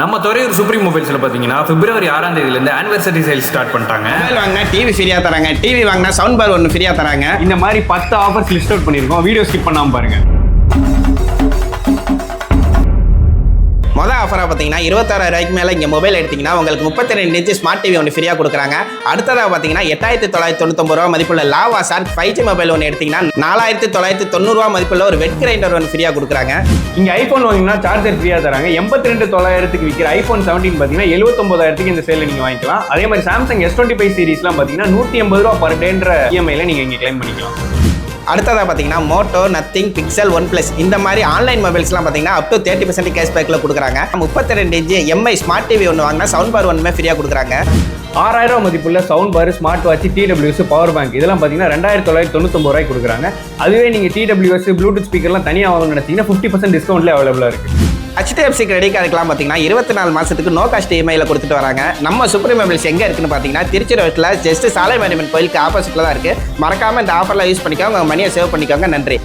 நம்ம துறையூர் சுப்ரீம் மொபைல்ஸில் பார்த்தீங்கன்னா பிப்ரவரி 6ஆம் தேதியிலேருந்து ஆனிவர்சரி சேல் ஸ்டார்ட் பண்ணிட்டாங்க. மொபைல் வாங்கினா டிவி ஃப்ரீயாக தராங்க, டிவி வாங்கினா சவுண்ட் பார் ஒன்று ஃப்ரீயாக தராங்க. இந்த மாதிரி 10 ஆஃபர்ஸ் லிஸ்ட் அவுட் பண்ணியிருக்கோம். வீடியோ ஸ்கிப் பண்ணாமல் பாருங்க. மொதல் ஆஃபராக பார்த்தீங்கன்னா 26,000 மேலே இங்கே மொபைல் எடுத்திங்கன்னா உங்களுக்கு 32 இன்ச் ஸ்மார்ட் டிவி ஒன்று ஃப்ரீயாக கொடுக்குறாங்க. அடுத்ததாக பார்த்தீங்கன்னா 8,999 ரூபா மதிப்புள்ள லாவா ஷார்க் 5G மொபைல் ஒன்று எடுத்திங்கன்னா 4,990 ரூபா மதிப்புள்ள ஒரு வெட் கிரைண்டர் ஒன்று ஃப்ரீயாக கொடுக்குறாங்க. இங்கே ஐஃபோன் வாங்கினா சார்ஜர் ஃப்ரீயாக தராங்க. 82,900 விற்கிற ஐஃபோன் 17 பார்த்தீங்கன்னா 79,000 இந்த சேலில் நீங்கள் வாங்கிக்கலாம். அதே மாதிரி சாம்சங் S25 சீரிஸ்லாம் பார்த்தீங்கன்னா 180 ரூபா பர் டேன்ற இஎம்ஐயில் நீங்கள் இங்கே கிளைம் பண்ணிக்கலாம். அடுத்ததாக பார்த்தீங்கன்னா மோட்டோ, நத்திங், பிக்சல், OnePlus இந்த மாதிரி ஆன்லைன் மொபைல்ஸ்லாம் பார்த்தீங்கன்னா அப் டு 30% கேஷ்பேக்கில் கொடுக்குறாங்க. 32 இன்ச் எம்ஐ ஸ்மார்ட் டிவி ஒன்று வாங்கினா சவுண்ட் பார் ஒன்றுமே ஃப்ரீயாக கொடுக்குறாங்க. 6,000 ரூபா மதிப்புள்ள sound bar, smart watch, TWS, power bank இதெல்லாம் பார்த்தீங்கன்னா 2,999 ரூபாய்க்கு கொடுக்குறாங்க. அதுவே நீங்கள் TWS, ப்ளூடூத் ஸ்பீக்கர்லாம் தனியாக வாங்கணும்னு நினச்சிங்கன்னா 50% டிஸ்கவுண்ட்லேயே அவைலபிளாக இருக்குது. HDFC கிரெடிட் கார்டுக்கெலாம் பார்த்தீங்கன்னா 24 மாதத்துக்கு நோ காஸ்ட் இஎம்ஐயில் கொடுத்துட்டு வராங்க. நம்ம சுப்ரீம் மொபைல்ஸ் எங்கே இருக்குன்னு பார்த்தீங்கன்னா திருச்சி ரோட்டில் ஜஸ்ட் சாலை மேனேஜ்மெண்ட் கோயிலுக்கு ஆப்போசிட்டில் தான் இருக்குது. மறக்காமல் இந்த ஆஃபரில் யூஸ் பண்ணிக்கோங்க, உங்கள் மணியை சேவ் பண்ணிக்கோங்க. நன்றி.